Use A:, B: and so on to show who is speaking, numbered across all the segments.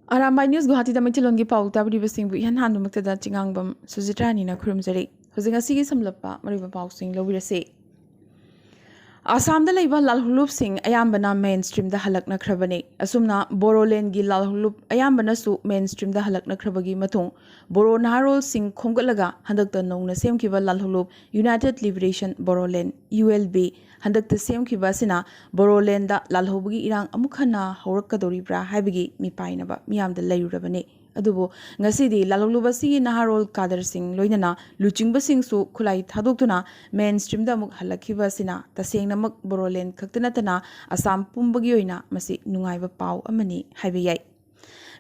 A: Arambai News Guwahati da Maitilongi Pau tabri basing bu ihan handu maktada chingangbam Sujitrani na khurumjari hojing asigi samlappa mariba pau sing lawirase Assam da leiba lalhulup sing ayambana mainstream da halakna khrabani asumna Boroland gi lalhulup ayambana su mainstream da halakna khrabagi matung Boro Naharol sing khongalaga handakta nongna semkiba lalhulup United Liberation Boroland ULB handakta semkiba sina Boroland da lalhubagi irang amukhana horakadoribra haibagi mipainaba miyamda layurabani adubo ngasidi lalhuluba sigi Naharol Kader Singh loinana luchingba sing su khulai thadokuna mainstream da amuk halakhiba sina taseng namak Boroland khaktanatana Assam pumbagi oina masi nungaiba pau amani haibiyai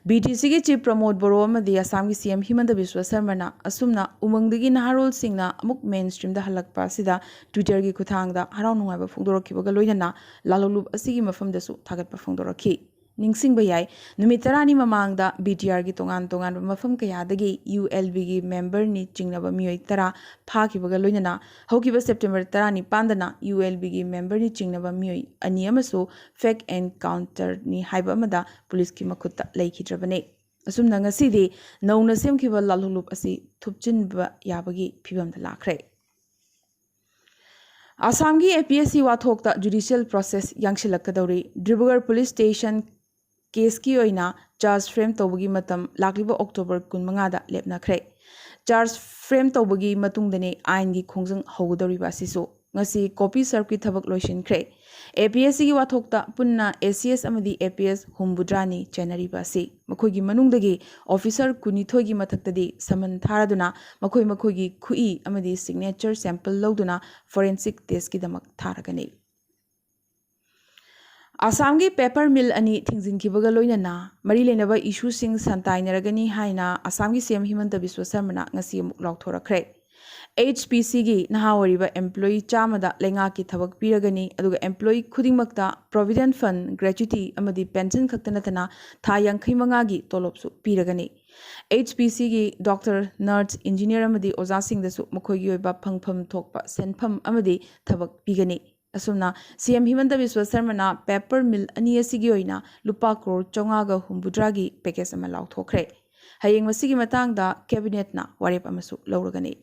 A: BTC ki chief promote Boro amadi Assam ki CM Himanta Biswa Sarmana asumna umangdagi Naharol Singhna amuk mainstream da halakpa sida Twitter ki kuthangda harau nungaiba phongdorakhibaga loinana lalhulup asigi mafamda su thagatpa phongdorakhi ningsingba yai numit tarani mamangda BTR gi tongan mafam kayadagi ULB gi member ni chingnaba miyoi tara phakibaga loinana hokiba September tarani pandana ULB gi member ni chingnaba miyoi ani amasu fake encounter ni haiba amada police ki makhutta leikidrabane asumna ngasidi nauna semkiba lalhulup asi thupchinba yabagi phibamda lakhre Assam gi APSC wathokta judicial process yangshilakadori Dribugar police station case ki oina charge frame tawbagi matam lakliba October 15 da lepnakhre charge frame tawbagi matungdane ain gi khongjang howdoriba sisu ngasi copy serve ki thabak loisinkhre APSC gi wathokta punna ACS amadi APS humbudrani chenariba si makhoi gi manungdagi officer kunithoi gi mathaktadi saman tharaduna makhoi gi khui amadi signature sample lawduna forensic test ki damak tharagani Assam gi paper mill ani thingzinkibaga loinana mari lenaba issue sing santainaragani haina Assam gi CM Himanta Biswa Sarmana ngasi amuk lauthorakre HPC gi nahawariba employee chamada lenga ki thabak piragani aduga employee khudingmakta provident fund gratuity amadi pension khaktanatana tha 65 gi tolopsu piragani HPC gi doctor nurse engineer amadi oza sing dasu makhoi gi oiba phangpham thokpa senpham amadi thabak pigani asumna CM Himanta Biswa Sarmana paper mill ani asigi oina lupa crore chongaga humbudragi package ama lauthokre hayeng masigi matangda cabinet na warep amasu lauragani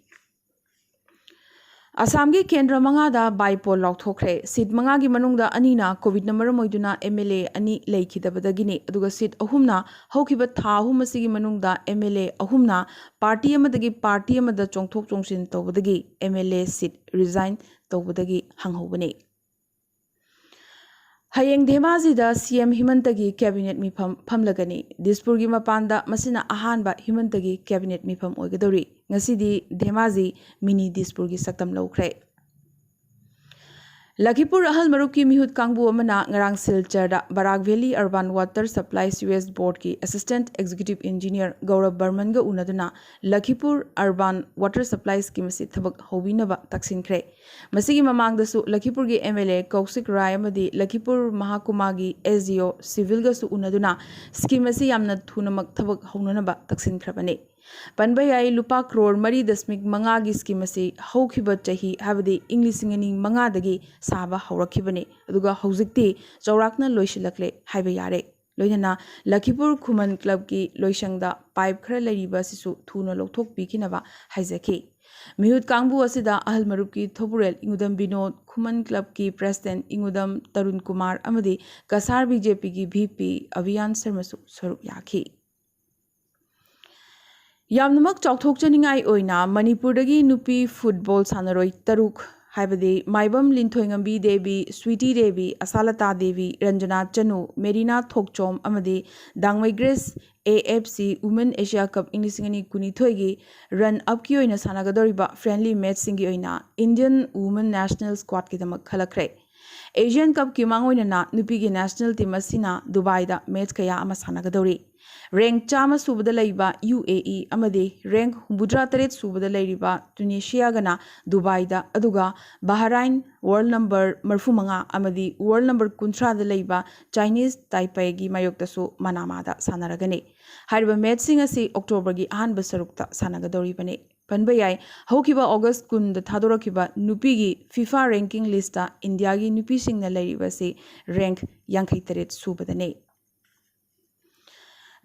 A: Assam gi kendra manga da bypoll lauthokre seat manga gi manungda anina covid number moiduna MLA ani leikhidabadagini aduga seat ahumna hokiba tha ahum asigi manungda MLA ahumna party amadagi party amada chongthok chongsin tawbadagi MLA seat resign tawbadagi hanghobani Hayeng Dhemaji da CM Himanta gi cabinet mi phamlagani Dispur gi mapanda masina ahanba Himanta gi cabinet mi pham oigadori ngasidi Dhemaji mini Dispur gi saktam lawkhre Lakhipur ahal marup ki mihut kangbu amana ngarang silchar da Barak Valley Urban Water Supply Sewage Board ki Assistant Executive Engineer Gaurav Burman ga unaduna Lakhipur Urban Water Supply Scheme si thabak hobinaba taksinkre masigi mamang dasu Lakhipur gi MLA Kausik Rai amadi Lakhipur Mahakuma gi SDO Civil ga su unaduna scheme si yamna thunamak thabak honanaba taksinkrabane Panbayai lupa crore mari dasmik manga gi scheme si hokhiba chahi habadi Englishingani manga dagi saba hawrakhibani aduga hawjikti chawrakna loisilakle haiba yare loinana Lakhipur Khuman Club ki loisangda pipe khara lariba sisu thuna lokthok pikinaba haijaki Mihut kangbu asida ahal marup ki Thopurel ingudam Binod Khuman Club ki President ingudam Tarun Kumar amadi Kasar BJP ki VP Aviyan Sarmasu sarup yaki Yamnamak chokthok chaningai oina Manipurdagi nupi football sanaroi taruk haibadi Maibam Linthoingambi Devi Sweetie Devi Asalata Devi Ranjana Chanu Merina Thokchom amadi Dangmai Grace AFC Women Asia Cup Inglisingani Kunithoigi run up ki oina sanagadoriba friendly match singi oina Indian Women National Squad ki damak khalakre Asian Cup ki mangoina na nupi gi national team asina Dubai da match kaya ama sanagadori Rank chama subada laiba UAE amadi rank humbudra taret subada lairiba Tunisia gana Dubai da aduga Bahrain world number marfumanga amadi world number kuntra da laiba Chinese Taipei gi mayokta su Manama da sanaragani hariba matching asi October gi ahanba sarukta sanagadori bane panbayai hokiba August kun da thadorokiba nupi gi FIFA ranking list da India gi nupi singna lairiba si rank 53 subada ne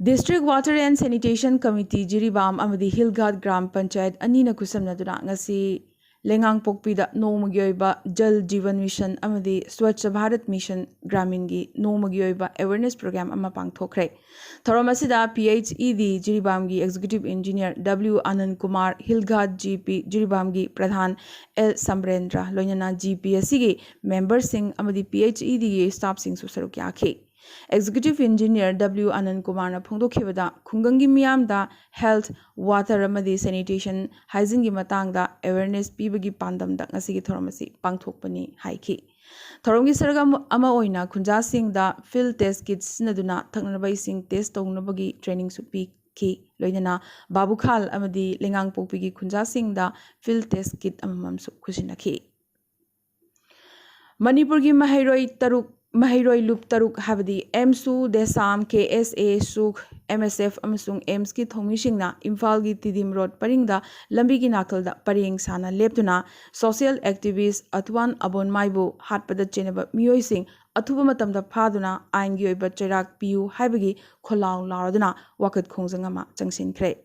A: District Water and Sanitation Committee Jiribam amadi Hilghat Gram Panchayat anina kusamnaduna ngasi lengang pokpida nomagi oiba Jal Jeevan Mission amadi Swachh Bharat Mission Gramingi nomagi oiba awareness program ama pangthokre. Thorom asida PHED Jiribamgi Executive Engineer W Anand Kumar Hilghat GP Jiribamgi Pradhan L Samrendra loinana GP asigi member sing amadi PHED gi staff sing su saruk yakhe. Executive Engineer W Anand Kumar na phongdokhibada khungangi miyamda health water amadi sanitation hygiene gi matangda awareness pibagi pandamda ngasigi thoramasi pangthokpani haiki. Thoromgi sargam ama oina khunja singda field test kits naduna thaknabai sing test tognabagi training su pi ki loinana babukhal amadi lengang pokpigi khunja singda field test kit amamam su khusinakhi. Manipur gi Mahairoi Loop Taruk Habadi MSU Desam KSA Suk MSF Amasung Ems ki Thomishingna Imphal gi Tidim Road Paringda Lambi gi Nakalda Paring Sana Leptuna Social Activist Atwan Abon Maibu Hatpada Chenaba Mioi Sing Athuba Matamda Phaduna Ain gi Oiba Cherak Piu Haibagi Kholau Laraduna Wakat Khongjangama Changsin Kre.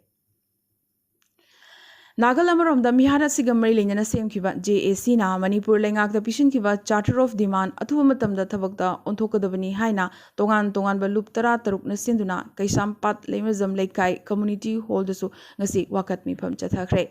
A: Nagal Amaramda Mihara Sigamari Lena Semkiba JAC na Manipur Lengak the Pishin Kiba Charter of Demand Atumatamda Tabakta Ontokadabani Haina Tongan Ba Luptara Taruk Nasinduna Kaisam Pat Lemazam Lekai Community Holdersu Ngasi Wakat Mipam Chathakre.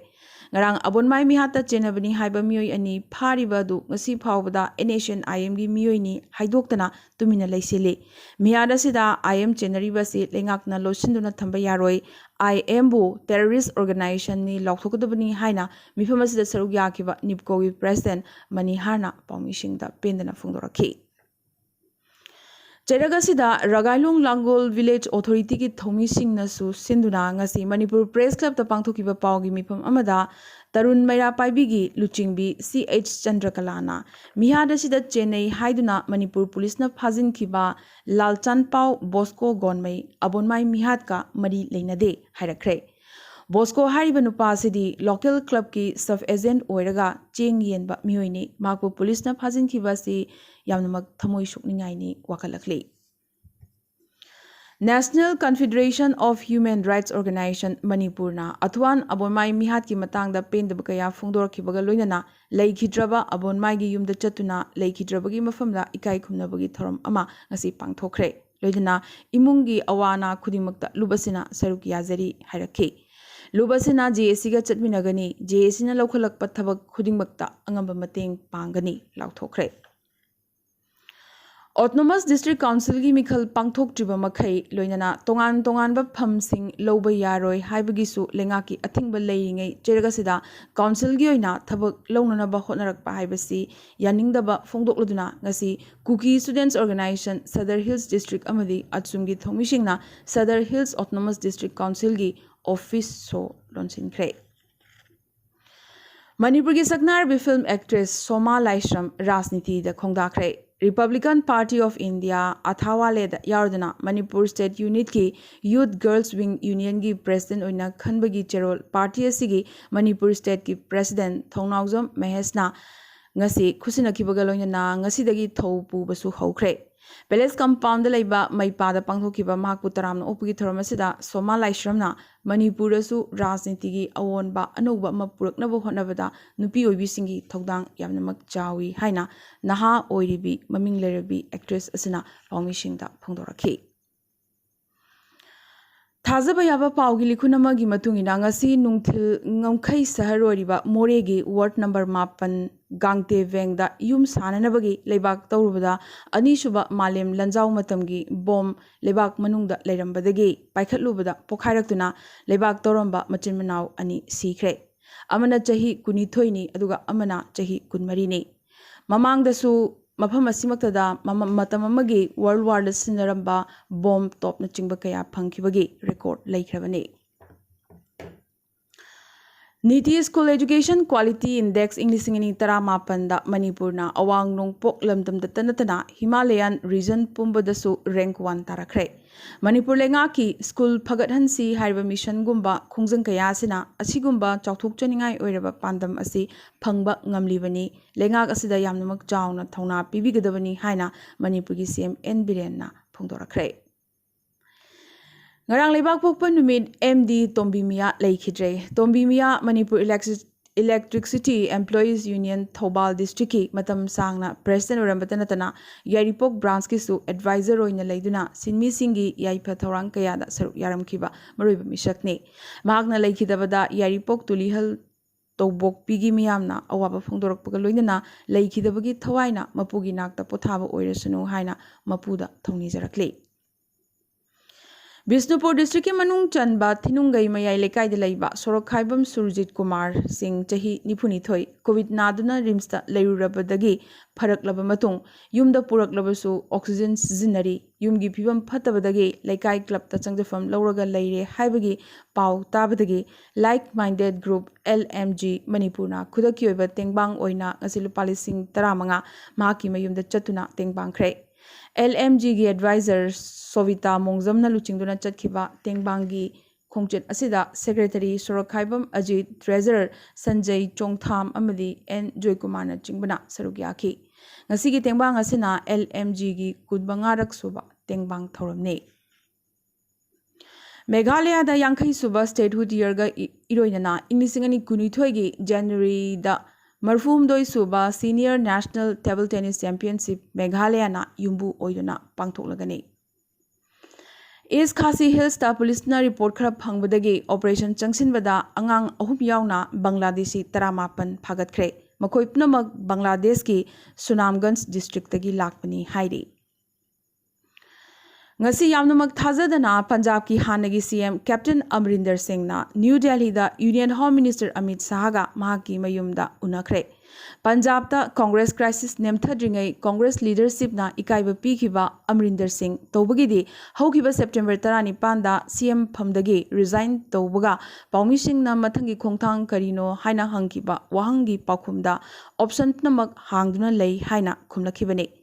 A: Ngarang Abonmai Mihata Chenabani Haiba Mioi ani Paribadu Ngasi Pawada Nation IMG Mioi ni Haidoktana Tumina Laisili. Mihada Sida IM Chenaribasi Lengakna Losinduna Tambayaroi IMBU terrorist organization ni Lokthokadabani Haina Mifamasida Sarugyakiba Nipkogi President Maniharna Pamishingda Pendana Fungdoraki. Cheragasida Ragailung Langol Village Authority ki Thomi Singh Nasu Sinduna Ngasi Manipur Press Club the Pangthokiba Paugi Mipam Amada Tarun Maira Paibigi Luchingbi CH Chandrakalana Mihada Sida Chennai Haiduna Manipur Police na Phajin Kiba Lalchan Pao Bosco Gonmai Abonmai Mihatka Mari Leinade Hairakre Bosco Hariba Nupasidi local club ki sub agent oiraga cheng yenba miyoini Maku Police na Phajin Kibasi Yamnamak Thamoi Shukningaini Wakalakli. National Confederation of Human Rights Organization Manipurna Atwan Abonmai Mihat ki matangda pendabakaya Fungdor Kibaga Loinana Laikhidraba Abonmai gi Yumda Chatuna Laikhidrabagi Mafamda Ikai Kumnabagi Thorom Ama Ngasi Pangthokre Loidana Imungi Awana Kudimakta Lubasina Saruk Yazari Hairaki. Lubasina JAC ga Chatminagani JAC na Lokalak Pathabak Kudingmakta Angamba Mateng Pangani Lauthokre. Autonomous District Council gi Mikhal Pangthok Triba Makai Loinana Tongan ba Phamsing Loba Yaroi Haibagisu Lengaki Athingba Leiringai Cheragasida Council gi oina Thabak Launanaba Hotnarakpa Haibasi Yaningdaba Fongdokladuna Ngasi Kuki Students Organization Sadar Hills District Amadi Atsumgi Thomishingna Sadar Hills Autonomous District Council gi Office so Lonsin Kre. Manipur ki Saknarbi film actress Soma Laishram Rajniti da Khongdakre. Republican Party of India Athawale da Yardana Manipur State Unit ki Youth Girls Wing Union ki President oina Khanbagi Cherol Party asigi Manipur State ki President Thongnaujam Mahesna ngasi khusinakibaga loinana ngasidagi thopu basu hokre. Palace compound laiba maipada pangthokiba mahakpu taramna opugi thoramasida Soma Laishramna Manipurasu Rajniti gi awonba anoba ama puraknaba hotnabada nupi oibisingi thogdang yamnamak chawi haina naha oiribi maming lerabi actress asina pawmishingda phongdorakhi. Thazaba yaba paugi likhunama gi matungina ngasi nungthil ngamkhai sahar oriba moregi ward number 5 Gangte Vengda Yum Sananabagi Lebak Taurubada Anishuba Malem Lanzau Matamgi Bom Lebak Manungda Lerambadagi Paikhatlubada Pokhairatuna Lebak Toromba Machin Manau Ani Sikre Amana Chahi Kunithoini Aduga Amana Chahi Kunmarini Mamang dasu Mafam Asimaktada Matamamagi World War Sinaramba Bom Top Nachingba Kaya Pankibagi Record Laikravani. Niti School Education Quality Index English Ingini Taramapanda Manipurna Awang Nong Pok Lamdam Tanatana Himalayan Region Pumbadasu Rank 1 Tarakre. Manipur Lengaki School Pagathansi Hariba Mission Gumba Khungzang Kayasina Asigumba Chauthuk Chaningai Oiraba Pandam Asi Phangba Ngamlibani Lengak Asida Yamnamak Jauna Thona Pibigadabani Haina Manipurgi CM N Birenna Phongdorakre. ngarang leibak pokpa numit MD Tombimiya leikidre Tombimiya Manipur Electricity Employees Union Thobal District ki matam sangna president orambata natana Yaripok branch ki su advisor oina leiduna sinmi singi yaipa thorang kaya da saru yaram kiba maruiba mishakne mahakna leikidabada Yaripok tulihal tobok pigi miyamna awaba phongdorakpaga loinana leikidabagi thawaina mapugi nakta pothaba oirasunu haina mapuda thongnijarakle Bisnupur district ki manung chanba thinungai mayai lekai de laiba sorok khaibam Surjit Kumar Singh chahi nipuni thoi covid naduna rimsta leirurabadagi pharaklaba matung yumda puraklabasu oxygen sizinari yumgi phibam phatabadagi lekai club ta changjafam lauraga leire haibagi pau tabadagi like minded group LMG Manipurna khudaki oiba tengbang oina ngasi lupa lising 15 mahaki mayumda chatuna tengbang khre LMG gi advisor Sovita Mongzamna luchingduna chatkhiba tengbangi khongchet asida secretary Sorokhaibam Ajit treasurer Sanjay Chongtham amadi N Joykumar na chingbana sarugyaki ngasigi tengbang asina LMG gi kudbanga raksuba tengbang thoramne Meghalaya da yankhai suba statehood year ga iroinana inglisingani kunithoi gi January da Marfum doi suba Senior National Table Tennis Championship Meghalaya na yumbu oiduna pangthoklagani East Khasi Hills ta police na report khara phangbadagi operation changsinbada angang ahum yauna Bangladeshi 18 phagatkhre makhoi punamak Bangladesh ki Sunamganj district tagi lakpani hairi ngasi yamnamak thajadana Punjab ki hanagi CM Captain Amrinder Singh na New Delhi da Union Home Minister Amit Shah ga mahaki mayumda unakhre Punjab ta Congress crisis nemthadringai Congress leadership na ikaiba pikhiba Amrinder Singh tobagidi haukiba September 19 da CM phamdagi resign tobaga Paumi Singh na mathangi khongthang karino haina hangkiba wahangi pakhumda option namak hangduna lei haina khumlakhibani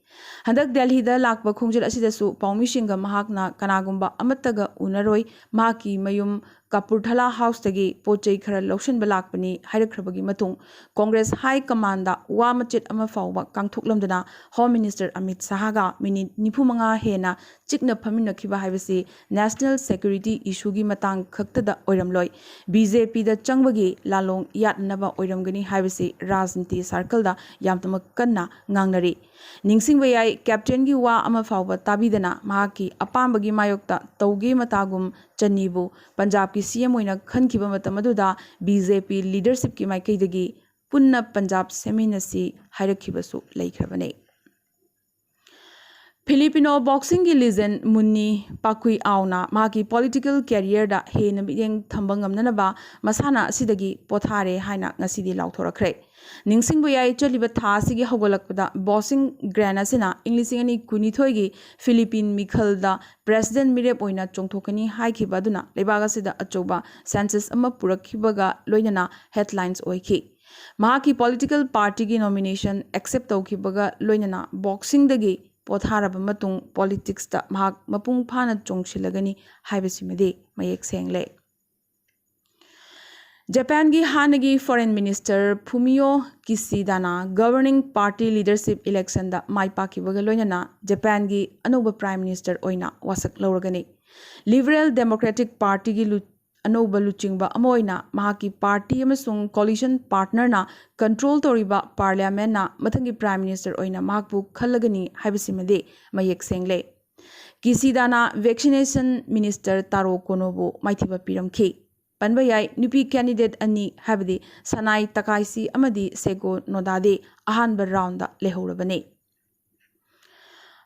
A: Handak Delhi da lakba khongjel asidasu Paumi Singha mahakna kanagumba amattaga unaroi mahaki mayum Kapurthala House tagi pochai khara lokshan balakpani hairakhrabagi matung Congress High Command da wa machet ama fawba kangthoklamdana Home Minister Amit Shah ga minute 95 hena chikna phamina khiba haibasi National Security issue gi matang khakta da oiramloi BJP da changbagi lalong yatnaba oiramgani haibasi rajniti circle da yamtamak kanna ngangnari ningsingbayai captain gi wa ama fawba tabidana mahaki apambagi mayokta tauge matagum chanibu Punjab ki CM oina khankiba matamaduda BJP leadership ki maikaidagi punna Punjab seminasi hairakhibasu leikrabane Filipino boxing ki legend Munni Pakui Auna maki political career da hena bideng thambangamnanaba masana asidagi pothare haina ngasidi lauthorakre ningsingbu yai chaliba tha sigi hogolakpada boxing grand asina inglisingani kunithoi gi Philippine Mikhal da president mirep oina chongthokani haikhiba duna lebaga sida achoba census ama purakhibaga loinana headlines oikhi mahaki political party gi nomination accept tawkhibaga loinana boxing dagi potharaba matung politics ta mahak mapung phana chongsilagani haibasimade mayek sengle Japan gi hanagi foreign minister Fumio Kishida governing party leadership election da maipakibaga loinana Japan gi anoba prime minister oina wasak lawragani Liberal Democratic Party gi anoba luchingba amoina mahaki party amasung coalition partner na control toriba parliament na mathangi prime minister oina mahakbu khallagani haibasimade mayek sengle Kishida na vaccination minister Taro Konobu maithiba piramkhi Panbayai nupi candidate ani habdi Sanai Takaisi amadi Sego Nodade ahanba round da lehorabane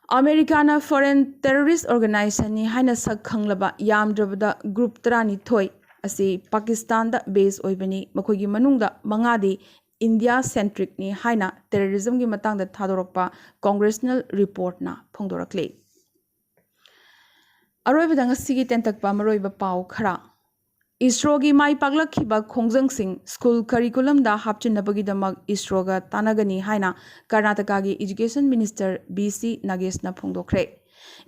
A: Americana foreign terrorist organization ni haina sak khanglaba yamdrabada group tarani thoi asi Pakistan da base oibani makogi manungda mangadi India centric ni haina terrorism gi matang da thadorakpa congressional report na phongdorakle Aroibada ngasi gi tentakpa maroiba pau khara ISRO gi mai paglakhiba khongjang sing school curriculum da hapchinabagi damak ISRO ga tanagani haina Karnataka gi education minister BC Nagesh na phongdokhre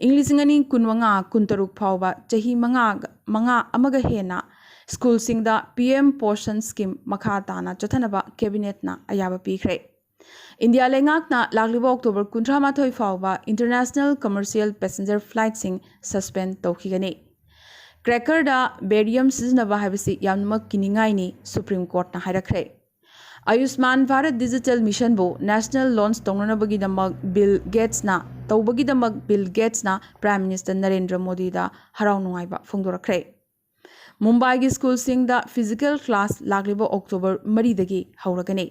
A: Inglisingani kunwanga kuntaruk phawba chahi manga amaga hena school sing da PM portion scheme makha tana chathanaba cabinet na ayaba pikhre India lengak na lagliba October 18 phawba international commercial passenger flight sing suspend tawkhigani क्रैकरदा बेरियम सिजनबा हाइबसी यामनमक किनिंगाइनी supreme court ना हाइरखरे Ayushman Bharat digital mission बो national launch तौननबगीदमक बिल गेट्स ना तौबगीदमक बिल गेट्स ना प्राइम मिनिस्टर नरेंद्र मोदी दा हराव नुंगाइबा फोंदोरखरे मुंबई की स्कूल सिंगदा फिजिकल क्लास लागलिबो अक्टोबर 3 दगी हौरगने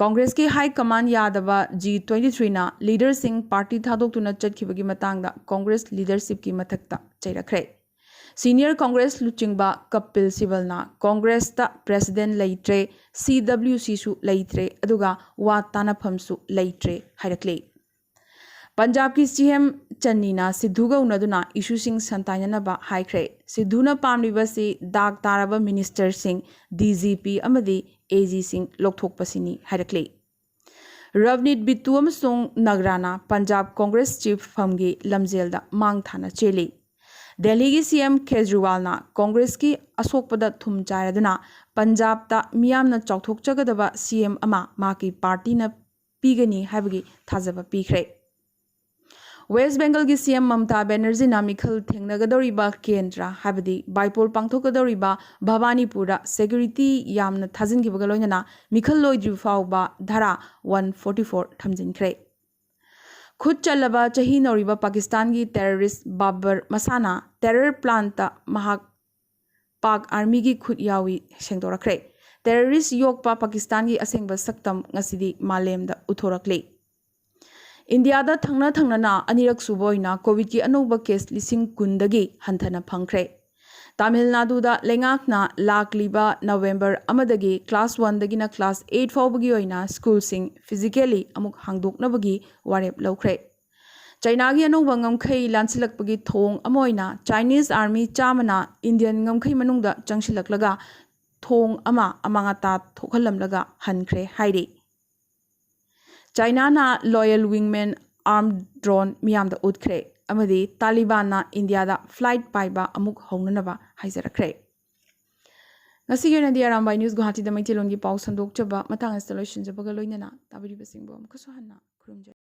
A: कांग्रेस की हाई कमान यादवा G23 ना लीडर सिंह पार्टी थादोक्तुना चटखिबगी मतंगदा कांग्रेस लीडरशिप की मथक्ता चैरखरे सीनियर कांग्रेस लुचिंगबा कपिल सिबल ना कांग्रेस ता प्रेसिडेंट लेट्रे CWC सु लेट्रे अदुगा वा तानाफमसु लेट्रे हाइरक्ले पंजाब की CM चन्नीना सिद्धुगा उनदुना इशू सिंह संतायनबा हाइख्रे सिद्धुना पामलिबसी दाग तारबा मिनिस्टर सिंह DGP अमदी AG सिंह लोकथोकपसिनी हाइरक्ले रवनीत बिट्टू अमसोंग नगराना पंजाब कांग्रेस चीफ फमगी लमजेलदा मांग थाना चेली दिल्ली की CM केजरीवाल कांग्रेस की असोकपद थुम चायदना पंजाब ता मियामना चौथोकचगदबा CM अमा माकी पार्टी न पीगनी हाबगी थाजबा पीख्रे वेस्ट बेंगल की CM ममता बनर्जी ना मिखल थेंगनगदौरिबा केंद्र हाबदी बाइपोल पांथोकदौरिबा भवानीपुरा सिक्योरिटी यामना थाजिनगिबगा लोइनना मिखल लोइद्रि फाउबा धारा 144 थमजिनख्रे खुद चलबा चही नौरिबा पाकिस्तान की टेररिस्ट बाबर मसाना टेरर प्लांट महाक पाक आर्मी की खुद यावी सेंदोरख्रे टेररिस्ट योगपा पाकिस्तान की असेंगबा सक्तम ngasidi मालेमदा उथोरक्ले इंडिया दा थंगना थंगना अनिरक सुबोइना कोविड की अनोबा केस 10,000 हंथना फंख्रे तमिलनाडु दा लेंगाकना लाकलिबा नवंबर अमदगी क्लास 1 दगिना क्लास 8 फाउबगी ओइना स्कूल सिंग फिजिकली अमुक हांगदोकनबगी वारेप लौख्रे चाइना की अनोबा ngमखै लानसिलकपगी थोंग अमोइना चाइनीज आर्मी चामना इंडियन ngमखै मनुंगदा चंगसिलकलगा थोंग अमा अमांगता थोखलमलगा हनख्रे हाइरे चाइना ना लॉयल विंगमैन आर्म ड्रोन मियामदा उठख्रे अमदी तालिबान ना इंडिया दा फ्लाइट पाइबा अमुक हौननबा हाइजरख्रे ngasi yenadi Arambai News Guwahati da maithelon gi paw sandok chaba matang installation jabaga loinana tabiri basingbo amkhaso hanna khurumja